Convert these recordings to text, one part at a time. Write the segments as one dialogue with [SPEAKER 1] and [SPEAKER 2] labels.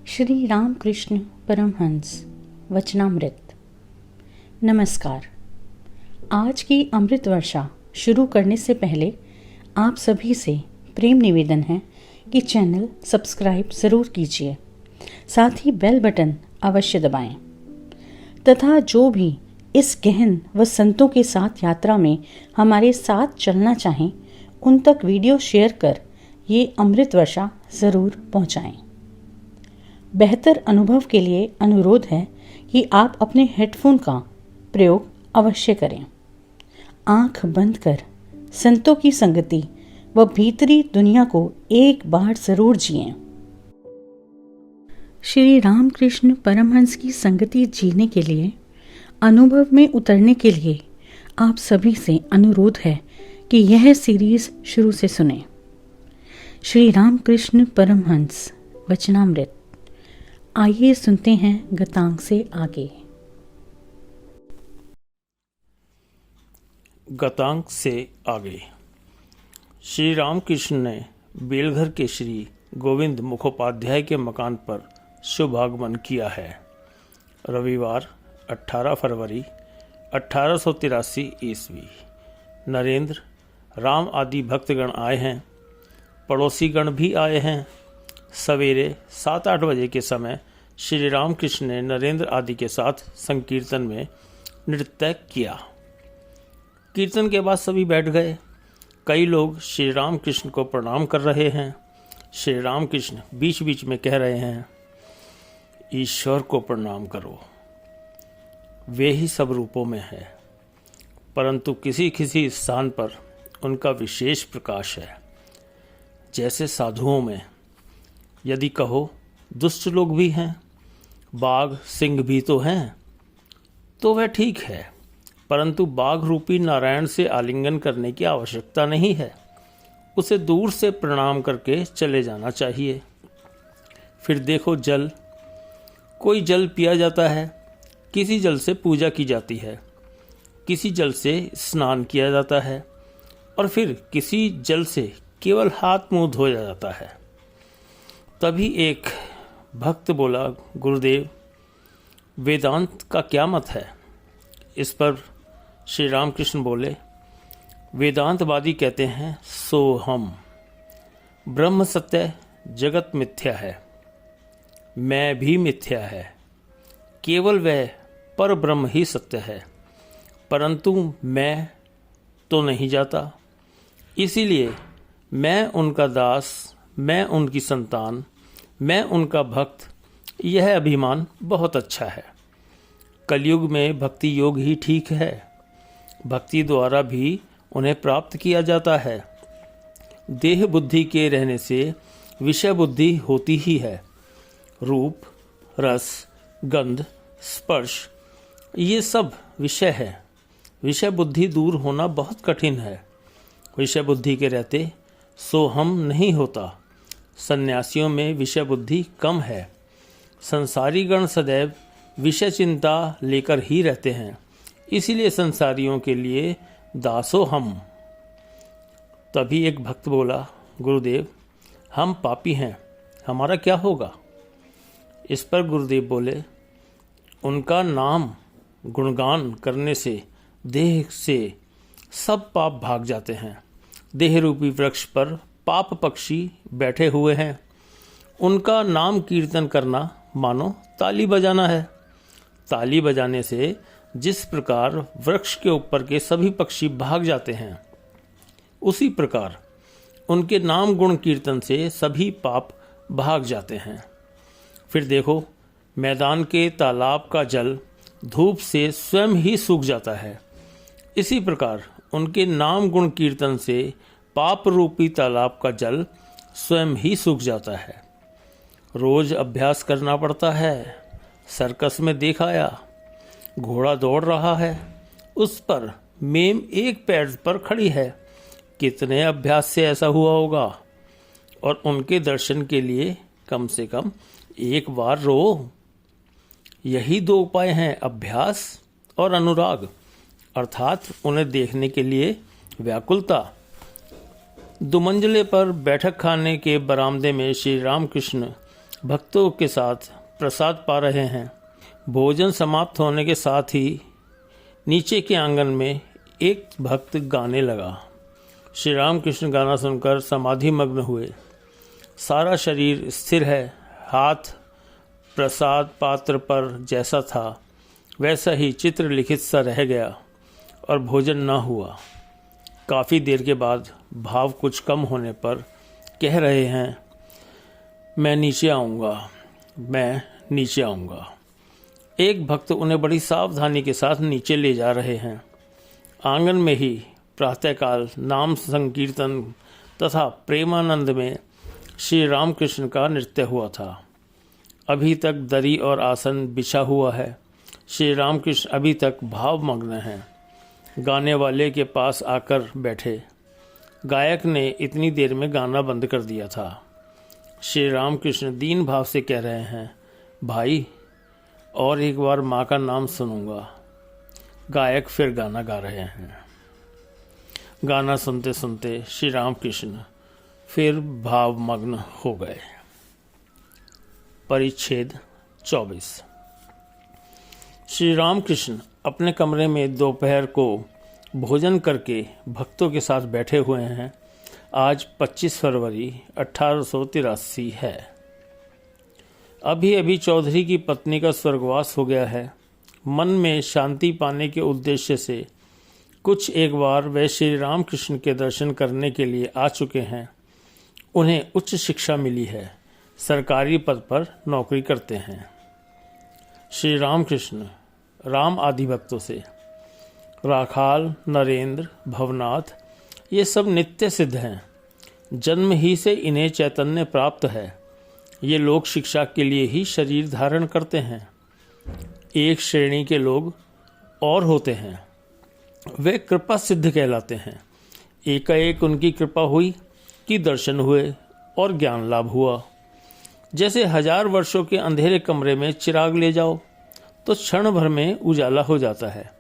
[SPEAKER 1] श्री रामकृष्ण परमहंस वचनामृत। नमस्कार। आज की अमृत वर्षा शुरू करने से पहले आप सभी से प्रेम निवेदन है कि चैनल सब्सक्राइब ज़रूर कीजिए, साथ ही बेल बटन अवश्य दबाएं तथा जो भी इस गहन व संतों के साथ यात्रा में हमारे साथ चलना चाहें उन तक वीडियो शेयर कर ये अमृत वर्षा ज़रूर पहुंचाएं। बेहतर अनुभव के लिए अनुरोध है कि आप अपने हेडफोन का प्रयोग अवश्य करें। आंख बंद कर संतों की संगति व भीतरी दुनिया को एक बार जरूर जिएं। श्री रामकृष्ण परमहंस की संगति जीने के लिए, अनुभव में उतरने के लिए आप सभी से अनुरोध है कि यह सीरीज शुरू से सुनें। श्री रामकृष्ण परमहंस वचनामृत। आइए सुनते हैं गतांग से आगे।
[SPEAKER 2] गतांग से आगे। श्री रामकृष्ण ने बेलघर के श्री गोविंद मुखोपाध्याय के मकान पर शुभ आगमन किया है। रविवार 18 फरवरी 1883 ईस्वी। नरेंद्र, राम आदि भक्तगण आए हैं, पड़ोसी गण भी आए हैं। सवेरे 7-8 बजे के समय श्री रामकृष्ण ने नरेंद्र आदि के साथ संकीर्तन में नृत्य किया। कीर्तन के बाद सभी बैठ गए। कई लोग श्री रामकृष्ण को प्रणाम कर रहे हैं। श्री रामकृष्ण बीच बीच में कह रहे हैं, ईश्वर को प्रणाम करो, वे ही सब रूपों में है, परंतु किसी किसी स्थान पर उनका विशेष प्रकाश है। जैसे साधुओं में यदि कहो दुष्ट लोग भी हैं, बाघ सिंह भी तो हैं, तो वह ठीक है, परंतु बाघ रूपी नारायण से आलिंगन करने की आवश्यकता नहीं है। उसे दूर से प्रणाम करके चले जाना चाहिए। फिर देखो जल, कोई जल पिया जाता है, किसी जल से पूजा की जाती है, किसी जल से स्नान किया जाता है और फिर किसी जल से केवल हाथ मुंह धोया जाता है। तभी एक भक्त बोला, गुरुदेव, वेदांत का क्या मत है? इस पर श्री रामकृष्ण बोले, वेदांतवादी कहते हैं सो हम, ब्रह्म सत्य, जगत मिथ्या है, मैं भी मिथ्या है, केवल वह पर ब्रह्म ही सत्य है, परंतु मैं तो नहीं जाता। इसीलिए मैं उनका दास, मैं उनकी संतान, मैं उनका भक्त, यह अभिमान बहुत अच्छा है। कलयुग में भक्ति योग ही ठीक है। भक्ति द्वारा भी उन्हें प्राप्त किया जाता है। देह बुद्धि के रहने से विषय बुद्धि होती ही है। रूप, रस, गंध, स्पर्श, ये सब विषय है। विषय बुद्धि दूर होना बहुत कठिन है। विषय बुद्धि के रहते सो हम नहीं होता। सन्यासियों में विषय बुद्धि कम है। संसारी गण सदैव विषय चिंता लेकर ही रहते हैं, इसीलिए संसारियों के लिए दासो हम। तभी एक भक्त बोला, गुरुदेव, हम पापी हैं, हमारा क्या होगा? इस पर गुरुदेव बोले, उनका नाम गुणगान करने से देह से सब पाप भाग जाते हैं। देह रूपी वृक्ष पर पाप पक्षी बैठे हुए हैं। उनका नाम कीर्तन करना मानो ताली बजाना है। ताली बजाने से जिस प्रकार वृक्ष के ऊपर के सभी पक्षी भाग जाते हैं, उसी प्रकार उनके नाम गुण कीर्तन से सभी पाप भाग जाते हैं। फिर देखो, मैदान के तालाब का जल धूप से स्वयं ही सूख जाता है। इसी प्रकार उनके नाम गुण कीर्तन से पाप रूपी तालाब का जल स्वयं ही सूख जाता है। रोज अभ्यास करना पड़ता है। सर्कस में देखाया, घोड़ा दौड़ रहा है, उस पर मेम एक पैर पर खड़ी है। कितने अभ्यास से ऐसा हुआ होगा? और उनके दर्शन के लिए कम से कम एक बार रो। यही दो उपाय हैं, अभ्यास और अनुराग, अर्थात उन्हें देखने के लिए व्याकुलता। दुमंजले पर बैठक खाने के बरामदे में श्री रामकृष्ण भक्तों के साथ प्रसाद पा रहे हैं। भोजन समाप्त होने के साथ ही नीचे के आंगन में एक भक्त गाने लगा। श्री रामकृष्ण गाना सुनकर समाधि मग्न हुए। सारा शरीर स्थिर है। हाथ प्रसाद पात्र पर जैसा था वैसा ही चित्र लिखित सा रह गया और भोजन न हुआ। काफ़ी देर के बाद भाव कुछ कम होने पर कह रहे हैं, मैं नीचे आऊँगा, मैं नीचे आऊँगा। एक भक्त उन्हें बड़ी सावधानी के साथ नीचे ले जा रहे हैं। आंगन में ही प्रातःकाल नाम संकीर्तन तथा प्रेमानंद में श्री रामकृष्ण का नृत्य हुआ था। अभी तक दरी और आसन बिछा हुआ है। श्री रामकृष्ण अभी तक भावमग्न हैं। गाने वाले के पास आकर बैठे। गायक ने इतनी देर में गाना बंद कर दिया था। श्री रामकृष्ण दीन भाव से कह रहे हैं, भाई और एक बार माँ का नाम सुनूंगा। गायक फिर गाना गा रहे हैं। गाना सुनते सुनते श्री रामकृष्ण फिर भावमग्न हो गए। परिच्छेद 24। श्री रामकृष्ण अपने कमरे में दोपहर को भोजन करके भक्तों के साथ बैठे हुए हैं। आज 25 फरवरी 1883 है। अभी अभी चौधरी की पत्नी का स्वर्गवास हो गया है। मन में शांति पाने के उद्देश्य से कुछ एक बार वे श्री रामकृष्ण के दर्शन करने के लिए आ चुके हैं। उन्हें उच्च शिक्षा मिली है। सरकारी पद पर नौकरी करते हैं। श्री रामकृष्ण राम आदि भक्तों से राखाल, नरेंद्र, भवनाथ ये सब नित्य सिद्ध हैं। जन्म ही से इन्हें चैतन्य प्राप्त है। ये लोग शिक्षा के लिए ही शरीर धारण करते हैं। एक श्रेणी के लोग और होते हैं, वे कृपा सिद्ध कहलाते हैं। एकाएक उनकी कृपा हुई कि दर्शन हुए और ज्ञान लाभ हुआ। जैसे 1000 वर्षों के अंधेरे कमरे में चिराग ले जाओ तो क्षण भर में उजाला हो जाता है।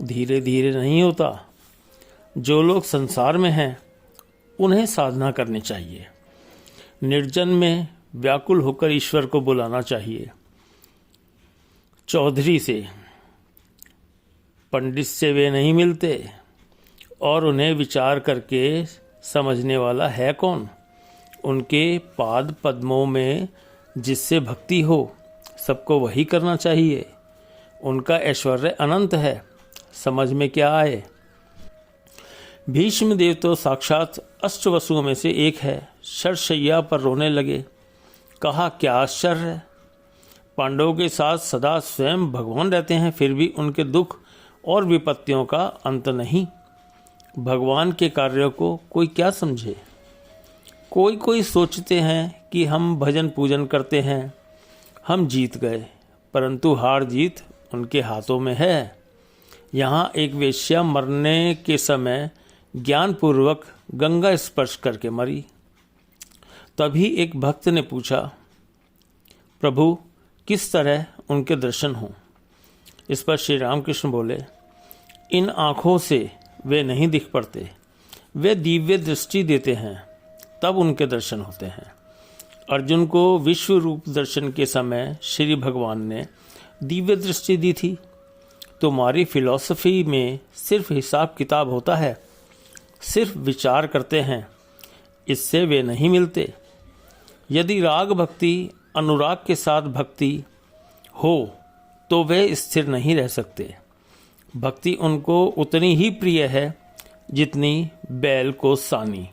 [SPEAKER 2] धीरे धीरे नहीं होता। जो लोग संसार में हैं उन्हें साधना करनी चाहिए। निर्जन में व्याकुल होकर ईश्वर को बुलाना चाहिए। चौधरी से, पंडित से वे नहीं मिलते और उन्हें विचार करके समझने वाला है कौन। उनके पाद पद्मों में जिससे भक्ति हो सबको वही करना चाहिए। उनका ऐश्वर्य अनंत है, समझ में क्या आए। भीष्म देव तो साक्षात अष्टवसुओं में से एक है। शरशैया पर रोने लगे। कहा, क्या आश्चर्य है। पांडवों के साथ सदा स्वयं भगवान रहते हैं, फिर भी उनके दुख और विपत्तियों का अंत नहीं। भगवान के कार्यों को कोई क्या समझे। कोई सोचते हैं कि हम भजन पूजन करते हैं, हम जीत गए, परंतु हार जीत उनके हाथों में है। यहाँ एक वेश्या मरने के समय ज्ञानपूर्वक गंगा स्पर्श करके मरी। तभी एक भक्त ने पूछा, प्रभु किस तरह उनके दर्शन हों। इस पर श्री रामकृष्ण बोले, इन आँखों से वे नहीं दिख पड़ते, वे दिव्य दृष्टि देते हैं, तब उनके दर्शन होते हैं। अर्जुन को विश्व रूप दर्शन के समय श्री भगवान ने दिव्य दृष्टि दी थी। तुम्हारी फिलॉसफी में सिर्फ हिसाब किताब होता है, सिर्फ विचार करते हैं, इससे वे नहीं मिलते। यदि राग भक्ति अनुराग के साथ भक्ति हो तो वे स्थिर नहीं रह सकते। भक्ति उनको उतनी ही प्रिय है जितनी बैल को सानी।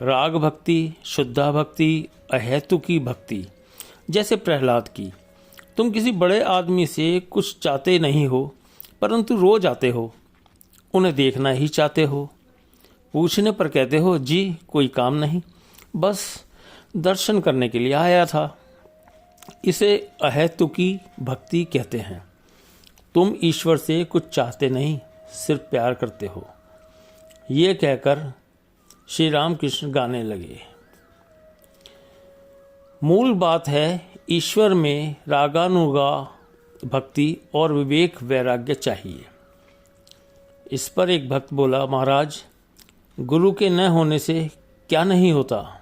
[SPEAKER 2] राग भक्ति, शुद्धा भक्ति, अहेतुकी भक्ति, जैसे प्रहलाद की। तुम किसी बड़े आदमी से कुछ चाहते नहीं हो, परंतु रोज आते हो, उन्हें देखना ही चाहते हो। पूछने पर कहते हो, जी कोई काम नहीं, बस दर्शन करने के लिए आया था। इसे अहेतुकी भक्ति कहते हैं। तुम ईश्वर से कुछ चाहते नहीं, सिर्फ प्यार करते हो। ये कहकर श्री रामकृष्ण गाने लगे। मूल बात है ईश्वर में रागानुगा भक्ति और विवेक वैराग्य चाहिए। इस पर एक भक्त बोला, महाराज गुरु के न होने से क्या नहीं होता।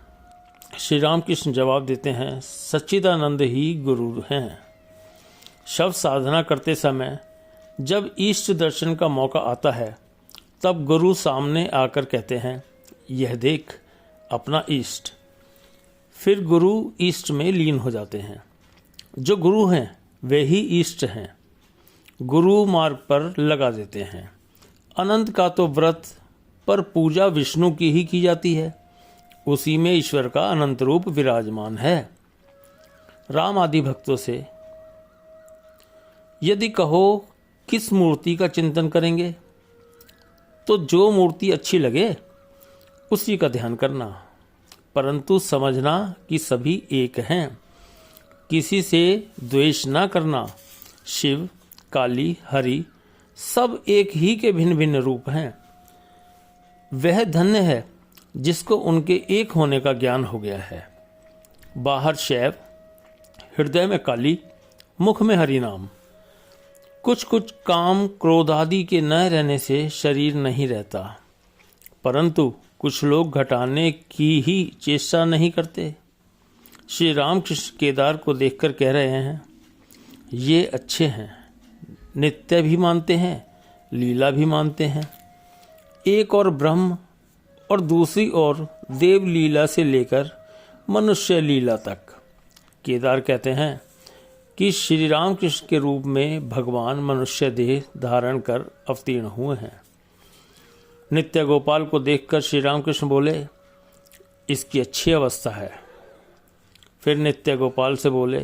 [SPEAKER 2] श्री रामकृष्ण जवाब देते हैं, सच्चिदानंद ही गुरु हैं। शव साधना करते समय जब इष्ट दर्शन का मौका आता है तब गुरु सामने आकर कहते हैं, यह देख अपना इष्ट। फिर गुरु इष्ट में लीन हो जाते हैं। जो गुरु हैं वे ही इष्ट हैं। गुरु मार्ग पर लगा देते हैं। अनंत का तो व्रत पर पूजा विष्णु की ही की जाती है। उसी में ईश्वर का अनंत रूप विराजमान है। राम आदि भक्तों से यदि कहो किस मूर्ति का चिंतन करेंगे, तो जो मूर्ति अच्छी लगे उसी का ध्यान करना, परंतु समझना कि सभी एक हैं। किसी से द्वेष ना करना। शिव, काली, हरि सब एक ही के भिन्न भिन्न रूप हैं। वह धन्य है जिसको उनके एक होने का ज्ञान हो गया है। बाहर शैव, हृदय में काली, मुख में हरि नाम। कुछ कुछ काम क्रोध आदि के न रहने से शरीर नहीं रहता, परंतु कुछ लोग घटाने की ही चेष्टा नहीं करते। श्री रामकृष्ण केदार को देखकर कह रहे हैं, ये अच्छे हैं, नित्य भी मानते हैं, लीला भी मानते हैं। एक और ब्रह्म और दूसरी ओर देव लीला से लेकर मनुष्य लीला तक। केदार कहते हैं कि श्री रामकृष्ण के रूप में भगवान मनुष्य देह धारण कर अवतीर्ण हुए हैं। नित्य गोपाल को देखकर श्री रामकृष्ण बोले, इसकी अच्छी अवस्था है। फिर नित्य गोपाल से बोले,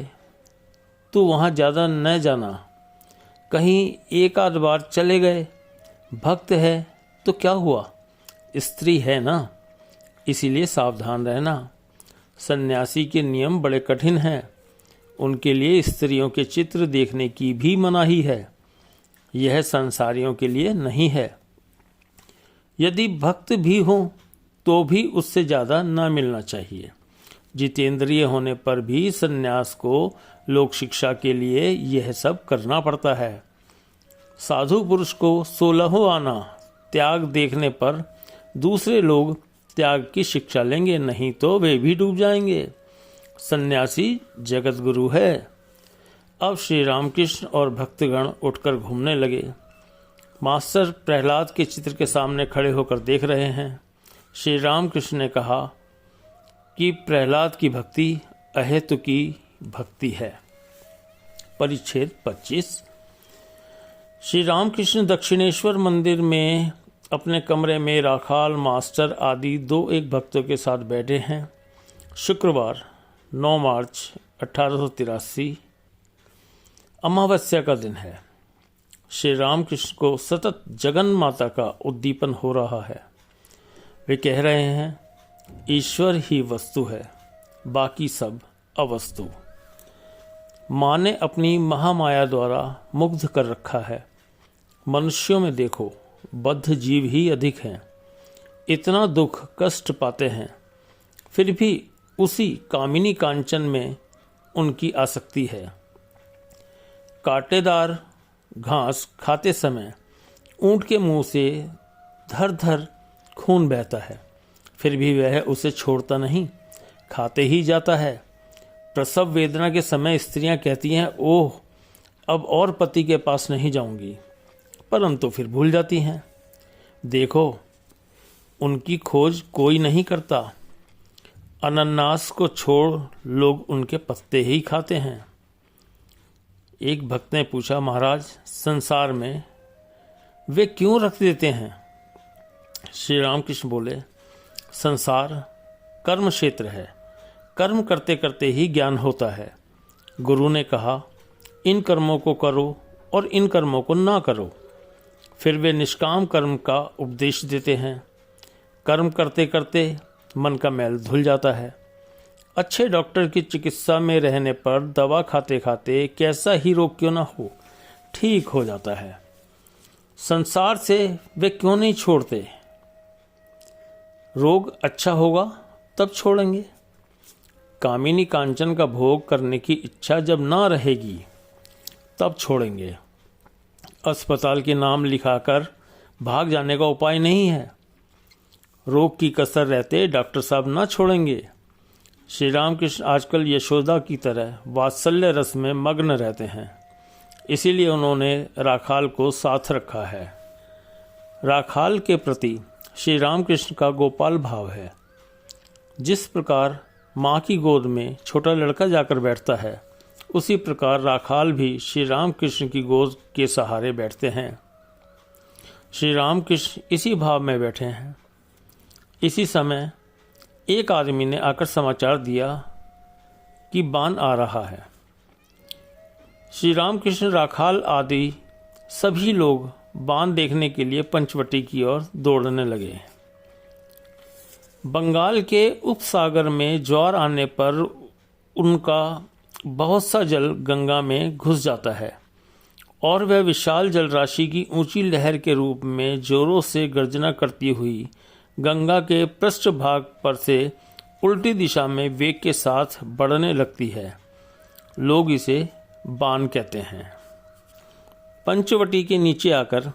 [SPEAKER 2] तू वहाँ ज़्यादा न जाना, कहीं एक आध बार चले गए। भक्त है तो क्या हुआ, स्त्री है ना, इसीलिए सावधान रहना। सन्यासी के नियम बड़े कठिन हैं। उनके लिए स्त्रियों के चित्र देखने की भी मनाही है। यह संसारियों के लिए नहीं है। यदि भक्त भी हो तो भी उससे ज़्यादा न मिलना चाहिए। जितेंद्रिय होने पर भी सन्यास को लोक शिक्षा के लिए यह सब करना पड़ता है। साधु पुरुष को 16 आना त्याग देखने पर दूसरे लोग त्याग की शिक्षा लेंगे, नहीं तो वे भी डूब जाएंगे। सन्यासी जगत गुरु है। अब श्री रामकृष्ण और भक्तगण उठकर घूमने लगे। मास्टर प्रहलाद के चित्र के सामने खड़े होकर देख रहे हैं। श्री रामकृष्ण ने कहा कि प्रहलाद की भक्ति अहेतु की भक्ति है। परिच्छेद 25। श्री रामकृष्ण दक्षिणेश्वर मंदिर में अपने कमरे में राखाल, मास्टर आदि 2-1 भक्तों के साथ बैठे हैं। शुक्रवार 9 मार्च 1883 अमावस्या का दिन है। श्री रामकृष्ण को सतत जगन माता का उद्दीपन हो रहा है। वे कह रहे हैं, ईश्वर ही वस्तु है, बाकी सब अवस्तु। माँ ने अपनी महामाया द्वारा मुग्ध कर रखा है। मनुष्यों में देखो, बद्ध जीव ही अधिक हैं। इतना दुख कष्ट पाते हैं, फिर भी उसी कामिनी कांचन में उनकी आसक्ति है। कांटेदार घास खाते समय ऊंट के मुंह से धर धर खून बहता है, फिर भी वह उसे छोड़ता नहीं, खाते ही जाता है। प्रसव वेदना के समय स्त्रियां कहती हैं, ओह अब और पति के पास नहीं जाऊंगी, परंतु फिर भूल जाती हैं। देखो, उनकी खोज कोई नहीं करता। अनन्नास को छोड़ लोग उनके पत्ते ही खाते हैं। एक भक्त ने पूछा, महाराज संसार में वे क्यों रख देते हैं? श्री रामकृष्ण बोले, संसार कर्म क्षेत्र है। कर्म करते करते ही ज्ञान होता है। गुरु ने कहा, इन कर्मों को करो और इन कर्मों को ना करो। फिर वे निष्काम कर्म का उपदेश देते हैं। कर्म करते करते मन का मैल धुल जाता है। अच्छे डॉक्टर की चिकित्सा में रहने पर दवा खाते खाते कैसा ही रोग क्यों ना हो, ठीक हो जाता है। संसार से वे क्यों नहीं छोड़ते? रोग अच्छा होगा तब छोड़ेंगे। कामिनी कांचन का भोग करने की इच्छा जब ना रहेगी तब छोड़ेंगे। अस्पताल के नाम लिखाकर भाग जाने का उपाय नहीं है। रोग की कसर रहते डॉक्टर साहब ना छोड़ेंगे। श्री रामकृष्ण आजकल यशोदा की तरह वात्सल्य रस में मग्न रहते हैं, इसीलिए उन्होंने राखाल को साथ रखा है। राखाल के प्रति श्री रामकृष्ण का गोपाल भाव है। जिस प्रकार माँ की गोद में छोटा लड़का जाकर बैठता है, उसी प्रकार राखाल भी श्री रामकृष्ण की गोद के सहारे बैठते हैं। श्री रामकृष्ण इसी भाव में बैठे हैं। इसी समय एक आदमी ने आकर समाचार दिया कि बान आ रहा है। श्री रामकृष्ण, राखाल आदि सभी लोग बान देखने के लिए पंचवटी की ओर दौड़ने लगे। बंगाल के उपसागर में ज्वार आने पर उनका बहुत सा जल गंगा में घुस जाता है और वह विशाल जलराशि की ऊंची लहर के रूप में जोरों से गर्जना करती हुई गंगा के पृष्ठभाग पर से उल्टी दिशा में वेग के साथ बढ़ने लगती है। लोग इसे बान कहते हैं। पंचवटी के नीचे आकर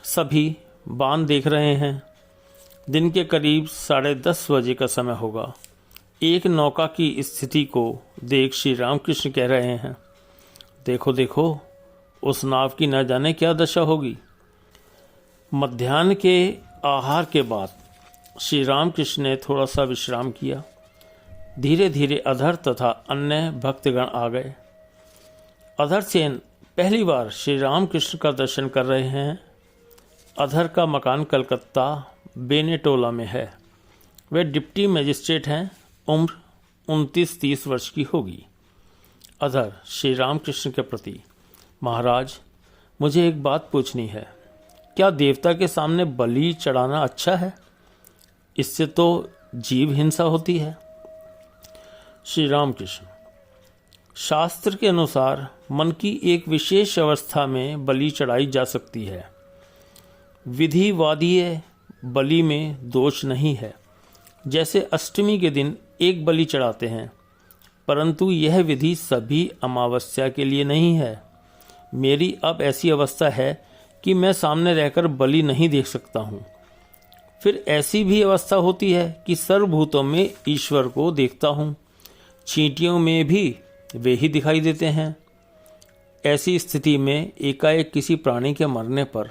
[SPEAKER 2] सभी बान देख रहे हैं। दिन के करीब 10:30 बजे का समय होगा। एक नौका की स्थिति को देख श्री रामकृष्ण कह रहे हैं, देखो देखो, उस नाव की न जाने क्या दशा होगी। मध्याह्न के आहार के बाद श्री रामकृष्ण ने थोड़ा सा विश्राम किया। धीरे धीरे अधर तथा अन्य भक्तगण आ गए। अधर सेन पहली बार श्री रामकृष्ण का दर्शन कर रहे हैं। अधर का मकान कलकत्ता बेनेटोला में है। वे डिप्टी मजिस्ट्रेट हैं। उम्र 29-30 वर्ष की होगी। अधर श्री रामकृष्ण के प्रति, महाराज, मुझे एक बात पूछनी है। क्या देवता के सामने बलि चढ़ाना अच्छा है? इससे तो जीव हिंसा होती है। श्री रामकृष्ण, शास्त्र के अनुसार मन की एक विशेष अवस्था में बलि चढ़ाई जा सकती है। विधिवादीय बलि में दोष नहीं है। जैसे अष्टमी के दिन एक बलि चढ़ाते हैं, परंतु यह विधि सभी अमावस्या के लिए नहीं है। मेरी अब ऐसी अवस्था है कि मैं सामने रहकर बलि नहीं देख सकता हूँ। फिर ऐसी भी अवस्था होती है कि सर्वभूतों में ईश्वर को देखता हूँ। चींटियों में भी वे ही दिखाई देते हैं। ऐसी स्थिति में एकाएक किसी प्राणी के मरने पर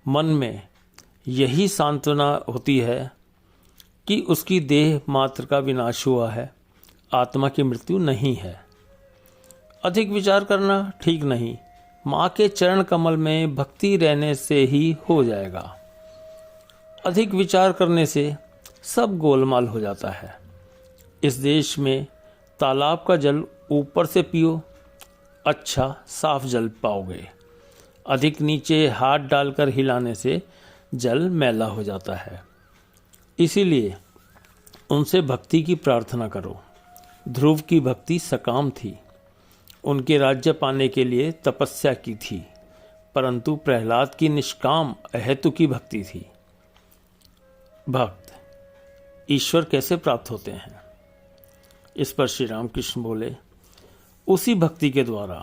[SPEAKER 2] मन में यही सांत्वना होती है कि उसकी देह मात्र का विनाश हुआ है, आत्मा की मृत्यु नहीं है। अधिक विचार करना ठीक नहीं। माँ के चरण कमल में भक्ति रहने से ही हो जाएगा। अधिक विचार करने से सब गोलमाल हो जाता है। इस देश में तालाब का जल ऊपर से पियो, अच्छा साफ जल पाओगे। अधिक नीचे हाथ डालकर हिलाने से जल मैला हो जाता है। इसीलिए उनसे भक्ति की प्रार्थना करो। ध्रुव की भक्ति सकाम थी। उनके राज्य पाने के लिए तपस्या की थी, परंतु प्रहलाद की निष्काम अहेतु की भक्ति थी। भक्त ईश्वर कैसे प्राप्त होते हैं? इस पर श्री रामकृष्ण बोले, उसी भक्ति के द्वारा,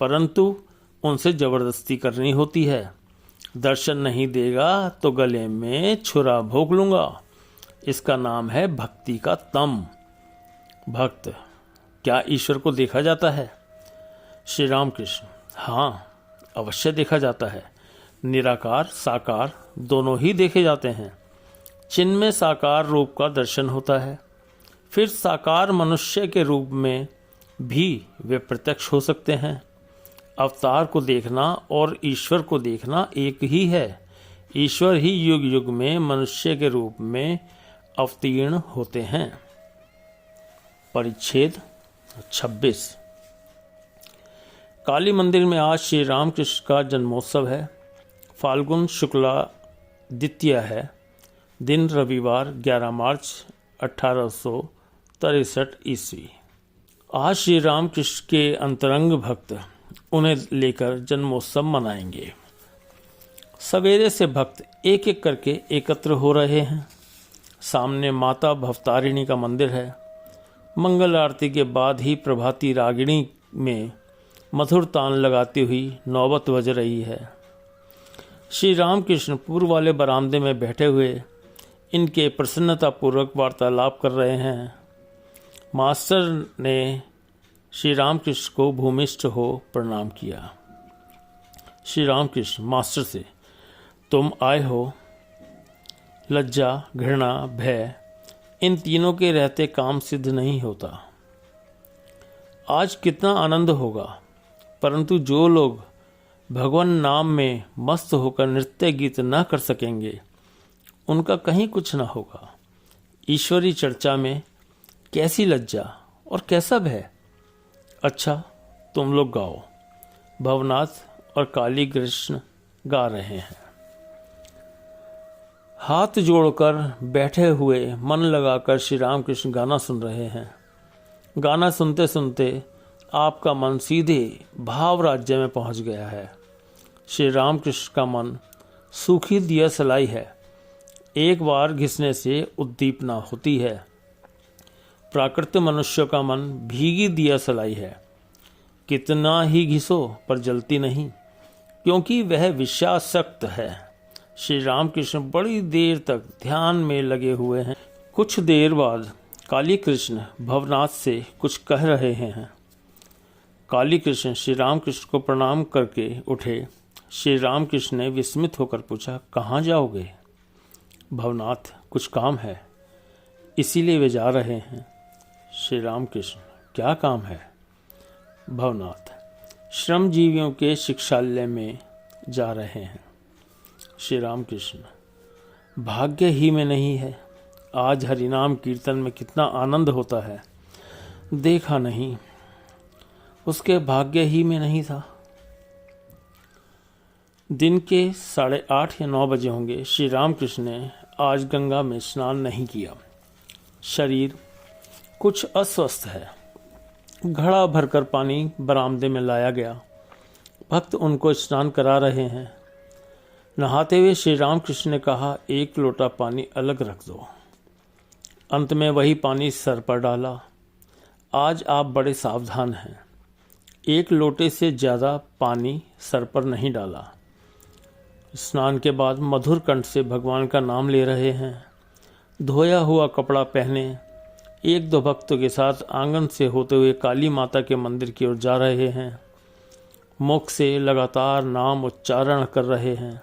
[SPEAKER 2] परंतु उनसे जबरदस्ती करनी होती है। दर्शन नहीं देगा तो गले में छुरा भोंक लूंगा। इसका नाम है भक्ति का तम। भक्त, क्या ईश्वर को देखा जाता है? श्री रामकृष्ण, हाँ, अवश्य देखा जाता है। निराकार साकार दोनों ही देखे जाते हैं। चिन्ह में साकार रूप का दर्शन होता है। फिर साकार मनुष्य के रूप में भी वे प्रत्यक्ष हो सकते हैं। अवतार को देखना और ईश्वर को देखना एक ही है। ईश्वर ही युग युग में मनुष्य के रूप में अवतीर्ण होते हैं। परिच्छेद 26। काली मंदिर में आज श्री रामकृष्ण का जन्मोत्सव है। फाल्गुन शुक्ला द्वितीया है। दिन रविवार 11 मार्च 1863 ईस्वी। आज श्री रामकृष्ण के अंतरंग भक्त उन्हें लेकर जन्मोत्सव मनाएंगे। सवेरे से भक्त एक एक करके एकत्र हो रहे हैं। सामने माता भवतारिणी का मंदिर है। मंगल आरती के बाद ही प्रभाती रागिणी में मधुर तान लगाती हुई नौबत बज रही है। श्री रामकृष्ण पूर्व वाले बरामदे में बैठे हुए इनके प्रसन्नतापूर्वक वार्तालाप कर रहे हैं। मास्टर ने श्री रामकृष्ण को भूमिष्ठ हो प्रणाम किया। श्री रामकृष्ण मास्टर से, तुम आए हो। लज्जा, घृणा, भय, इन तीनों के रहते काम सिद्ध नहीं होता। आज कितना आनंद होगा, परंतु जो लोग भगवान नाम में मस्त होकर नृत्य गीत न कर सकेंगे, उनका कहीं कुछ न होगा। ईश्वरी चर्चा में कैसी लज्जा और कैसा भय। अच्छा, तुम लोग गाओ। भवनाथ और काली कृष्ण गा रहे हैं। हाथ जोड़कर बैठे हुए मन लगाकर श्री रामकृष्ण गाना सुन रहे हैं। गाना सुनते सुनते आपका मन सीधे भाव राज्य में पहुंच गया है। श्री रामकृष्ण का मन सूखी दिया सलाई है। एक बार घिसने से उद्दीपना होती है। प्राकृत मनुष्य का मन भीगी दिया सलाई है। कितना ही घिसो पर जलती नहीं, क्योंकि वह विषयासक्त है। श्री रामकृष्ण बड़ी देर तक ध्यान में लगे हुए हैं। कुछ देर बाद काली कृष्ण भवनाथ से कुछ कह रहे हैं। काली कृष्ण श्री रामकृष्ण को प्रणाम करके उठे। श्री रामकृष्ण ने विस्मित होकर पूछा, कहाँ जाओगे? भवनाथ, कुछ काम है, इसीलिए वे जा रहे हैं। श्री रामकृष्ण, क्या काम है? भवनाथ, श्रमजीवियों के शिक्षालय में जा रहे हैं। श्री रामकृष्ण, भाग्य ही में नहीं है। आज हरिनाम कीर्तन में कितना आनंद होता है, देखा नहीं, उसके भाग्य ही में नहीं था। दिन के 8:30 या 9 बजे होंगे। श्री रामकृष्ण ने आज गंगा में स्नान नहीं किया। शरीर कुछ अस्वस्थ है। घड़ा भरकर पानी बरामदे में लाया गया। भक्त उनको स्नान करा रहे हैं। नहाते हुए श्री रामकृष्ण ने कहा, एक लोटा पानी अलग रख दो। अंत में वही पानी सर पर डाला। आज आप बड़े सावधान हैं। एक लोटे से ज़्यादा पानी सर पर नहीं डाला। स्नान के बाद मधुर कंठ से भगवान का नाम ले रहे हैं। धोया हुआ कपड़ा पहने 1-2 भक्तों के साथ आंगन से होते हुए काली माता के मंदिर की ओर जा रहे हैं। मुख से लगातार नाम उच्चारण कर रहे हैं।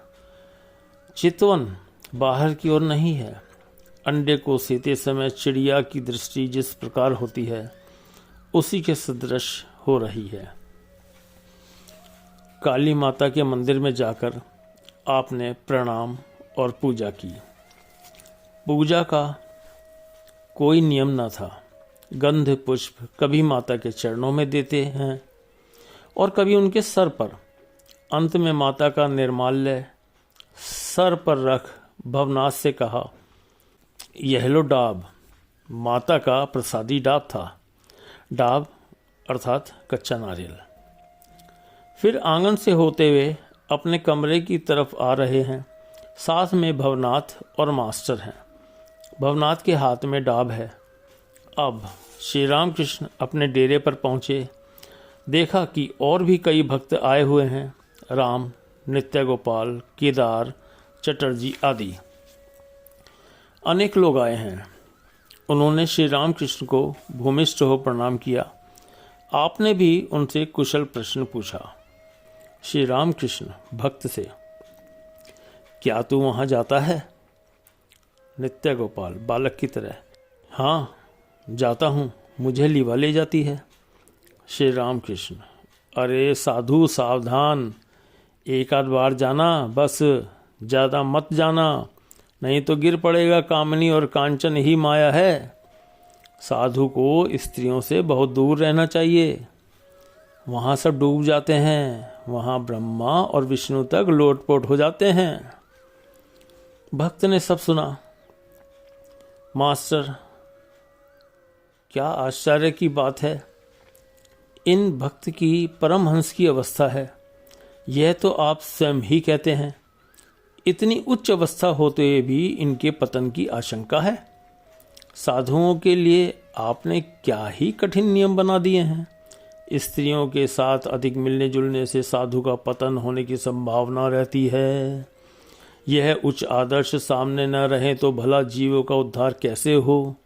[SPEAKER 2] चितवन बाहर की ओर नहीं है। अंडे को सेते समय चिड़िया की दृष्टि जिस प्रकार होती है, उसी के सदृश हो रही है। काली माता के मंदिर में जाकर आपने प्रणाम और पूजा की। पूजा का कोई नियम न था। गंध पुष्प कभी माता के चरणों में देते हैं और कभी उनके सर पर। अंत में माता का निर्माल्य सर पर रख भवनाथ से कहा, यह लो डाब। माता का प्रसादी डाब था। डाब अर्थात कच्चा नारियल। फिर आंगन से होते हुए अपने कमरे की तरफ आ रहे हैं। साथ में भवनाथ और मास्टर हैं। भवनाथ के हाथ में डाब है। अब श्री रामकृष्ण अपने डेरे पर पहुँचे। देखा कि और भी कई भक्त आए हुए हैं। राम, नित्य गोपाल, केदार, चटर्जी आदि अनेक लोग आए हैं। उन्होंने श्री रामकृष्ण को भूमिष्ठ हो प्रणाम किया। आपने भी उनसे कुशल प्रश्न पूछा। श्री रामकृष्ण भक्त से, क्या तू वहाँ जाता है? नित्य गोपाल बालक की तरह, हाँ जाता हूँ, मुझे लीवा ले जाती है। श्री रामकृष्ण, अरे साधु सावधान, एक आध बार जाना बस, ज़्यादा मत जाना, नहीं तो गिर पड़ेगा। कामनी और कांचन ही माया है। साधु को स्त्रियों से बहुत दूर रहना चाहिए। वहाँ सब डूब जाते हैं। वहाँ ब्रह्मा और विष्णु तक लोटपोट हो जाते हैं। भक्त ने सब सुना। मास्टर, क्या आश्चर्य की बात है। इन भक्त की परमहंस की अवस्था है। यह तो आप स्वयं ही कहते हैं। इतनी उच्च अवस्था होते हुए भी इनके पतन की आशंका है। साधुओं के लिए आपने क्या ही कठिन नियम बना दिए हैं। स्त्रियों के साथ अधिक मिलने जुलने से साधु का पतन होने की संभावना रहती है। यह उच्च आदर्श सामने न रहे तो भला जीवों का उद्धार कैसे हो।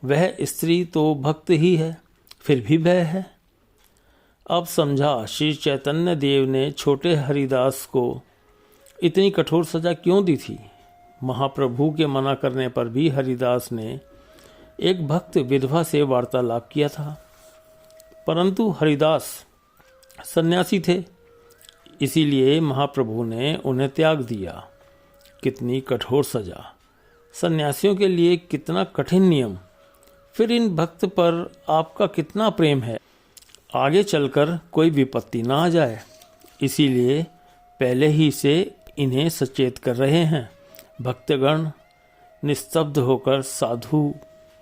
[SPEAKER 2] वह स्त्री तो भक्त ही है, फिर भी भय है। अब समझा श्री चैतन्य देव ने छोटे हरिदास को इतनी कठोर सजा क्यों दी थी। महाप्रभु के मना करने पर भी हरिदास ने एक भक्त विधवा से वार्तालाप किया था, परंतु हरिदास सन्यासी थे, इसीलिए महाप्रभु ने उन्हें त्याग दिया। कितनी कठोर सजा, सन्यासियों के लिए कितना कठिन नियम। फिर इन भक्त पर आपका कितना प्रेम है, आगे चलकर कोई विपत्ति ना आ जाए, इसीलिए पहले ही से इन्हें सचेत कर रहे हैं। भक्तगण निस्तब्ध होकर साधु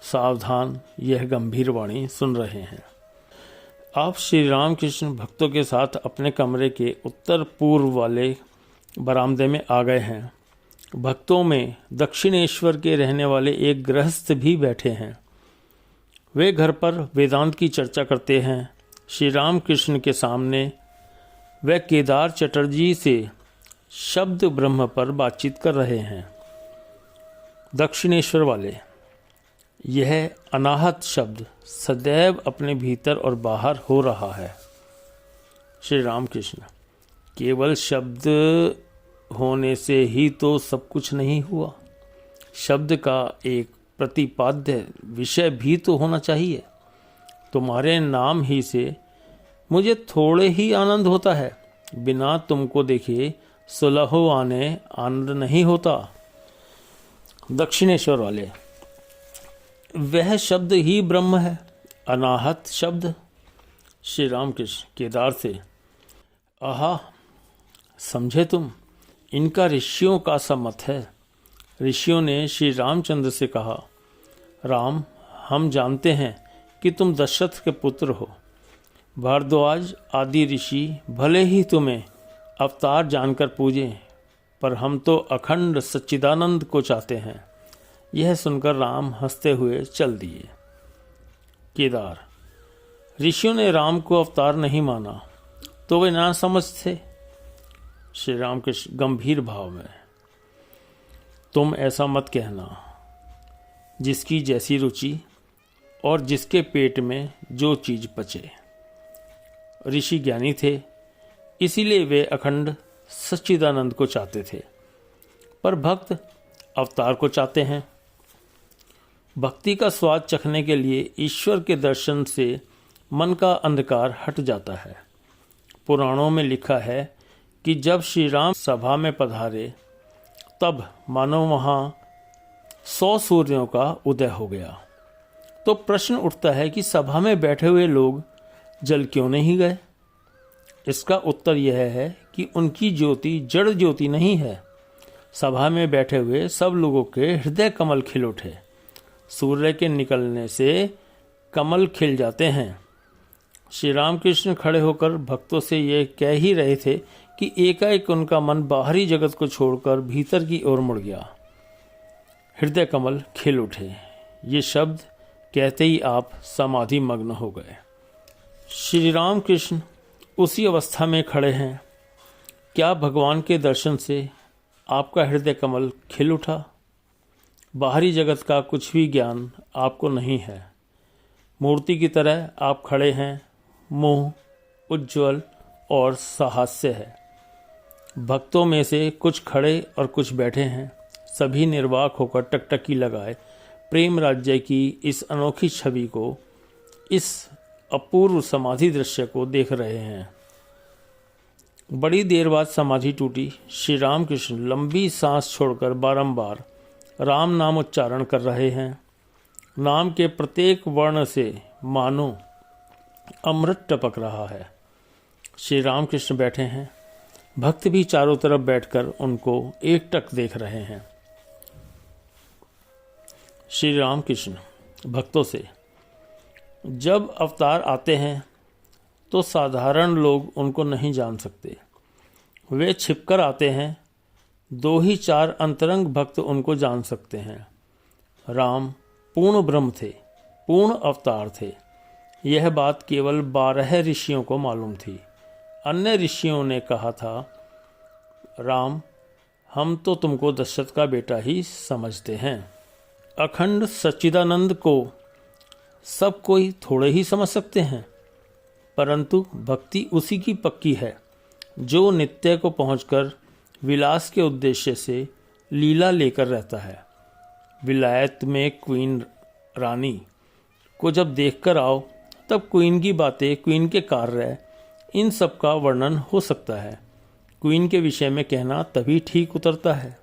[SPEAKER 2] सावधान यह गंभीर वाणी सुन रहे हैं। आप श्री रामकृष्ण भक्तों के साथ अपने कमरे के उत्तर पूर्व वाले बरामदे में आ गए हैं। भक्तों में दक्षिणेश्वर के रहने वाले एक गृहस्थ भी बैठे हैं। वे घर पर वेदांत की चर्चा करते हैं। श्री रामकृष्ण के सामने वे केदार चटर्जी से शब्द ब्रह्म पर बातचीत कर रहे हैं। दक्षिणेश्वर वाले, यह अनाहत शब्द सदैव अपने भीतर और बाहर हो रहा है। श्री रामकृष्ण, केवल शब्द होने से ही तो सब कुछ नहीं हुआ, शब्द का एक प्रतिपाद्य विषय भी तो होना चाहिए। तुम्हारे नाम ही से मुझे थोड़े ही आनंद होता है, बिना तुमको देखे सुलहो आने आनंद नहीं होता। दक्षिणेश्वर वाले, वह शब्द ही ब्रह्म है, अनाहत शब्द। श्री रामकृष्ण केदार से, आहा, समझे तुम, इनका ऋषियों का सा मत है। ऋषियों ने श्री रामचंद्र से कहा, राम, हम जानते हैं कि तुम दशरथ के पुत्र हो। भारद्वाज आदि ऋषि भले ही तुम्हें अवतार जानकर पूजें, पर हम तो अखंड सच्चिदानंद को चाहते हैं। यह सुनकर राम हंसते हुए चल दिए। केदार, ऋषियों ने राम को अवतार नहीं माना तो वे ना समझ थे। श्री राम के गंभीर भाव में, तुम ऐसा मत कहना। जिसकी जैसी रुचि और जिसके पेट में जो चीज पचे। ऋषि ज्ञानी थे, इसीलिए वे अखंड सच्चिदानंद को चाहते थे, पर भक्त अवतार को चाहते हैं। भक्ति का स्वाद चखने के लिए ईश्वर के दर्शन से मन का अंधकार हट जाता है। पुराणों में लिखा है कि जब श्री राम सभा में पधारे तब मानो वहाँ 100 सूर्यों का उदय हो गया। तो प्रश्न उठता है कि सभा में बैठे हुए लोग जल क्यों नहीं गए। इसका उत्तर यह है कि उनकी ज्योति जड़ ज्योति नहीं है। सभा में बैठे हुए सब लोगों के हृदय कमल खिल उठे। सूर्य के निकलने से कमल खिल जाते हैं। श्री रामकृष्ण खड़े होकर भक्तों से ये कह ही रहे थे कि एकाएक उनका मन बाहरी जगत को छोड़कर भीतर की ओर मुड़ गया। हृदय कमल खिल उठे, ये शब्द कहते ही आप समाधि मग्न हो गए। श्री रामकृष्ण उसी अवस्था में खड़े हैं। क्या भगवान के दर्शन से आपका हृदय कमल खिल उठा? बाहरी जगत का कुछ भी ज्ञान आपको नहीं है। मूर्ति की तरह आप खड़े हैं, मुंह उज्ज्वल और साहस्य है। भक्तों में से कुछ खड़े और कुछ बैठे हैं। सभी निर्वाक होकर टकटकी लगाए प्रेम राज्य की इस अनोखी छवि को, इस अपूर्व समाधि दृश्य को देख रहे हैं। बड़ी देर बाद समाधि टूटी। श्री रामकृष्ण लंबी सांस छोड़कर बारंबार राम नाम उच्चारण कर रहे हैं। नाम के प्रत्येक वर्ण से मानो अमृत टपक रहा है। श्री रामकृष्ण बैठे हैं। भक्त भी चारों तरफ बैठकर उनको एकटक देख रहे हैं। श्री रामकृष्ण भक्तों से, जब अवतार आते हैं तो साधारण लोग उनको नहीं जान सकते। वे छिपकर आते हैं। 2 ही 4 अंतरंग भक्त उनको जान सकते हैं। राम पूर्ण ब्रह्म थे, पूर्ण अवतार थे। यह बात केवल 12 ऋषियों को मालूम थी। अन्य ऋषियों ने कहा था, राम, हम तो तुमको दशरथ का बेटा ही समझते हैं। अखंड सच्चिदानंद को सब कोई थोड़े ही समझ सकते हैं, परंतु भक्ति उसी की पक्की है जो नित्य को पहुंचकर विलास के उद्देश्य से लीला लेकर रहता है। विलायत में क्वीन रानी को जब देखकर आओ तब क्वीन की बातें, क्वीन के कार्य, इन सब का वर्णन हो सकता है। क्वीन के विषय में कहना तभी ठीक उतरता है।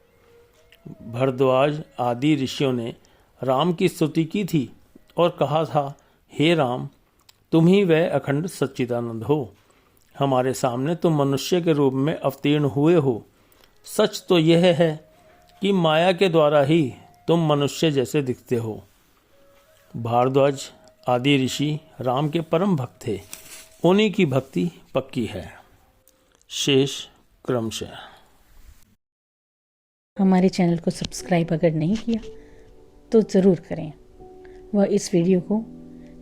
[SPEAKER 2] भरद्वाज आदि ऋषियों ने राम की स्तुति की थी और कहा था, हे राम, तुम ही वह अखंड सच्चिदानंद हो। हमारे सामने तुम मनुष्य के रूप में अवतीर्ण हुए हो। सच तो यह है कि माया के द्वारा ही तुम मनुष्य जैसे दिखते हो। भारद्वाज आदि ऋषि राम के परम भक्त थे। उन्हीं की भक्ति पक्की है। शेष क्रमशः।
[SPEAKER 1] हमारे चैनल को सब्सक्राइब अगर नहीं किया तो ज़रूर करें। वह इस वीडियो को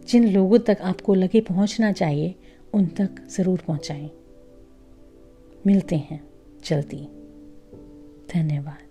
[SPEAKER 1] जिन लोगों तक आपको लगे पहुंचना चाहिए उन तक ज़रूर पहुंचाएं। मिलते हैं जल्दी। धन्यवाद।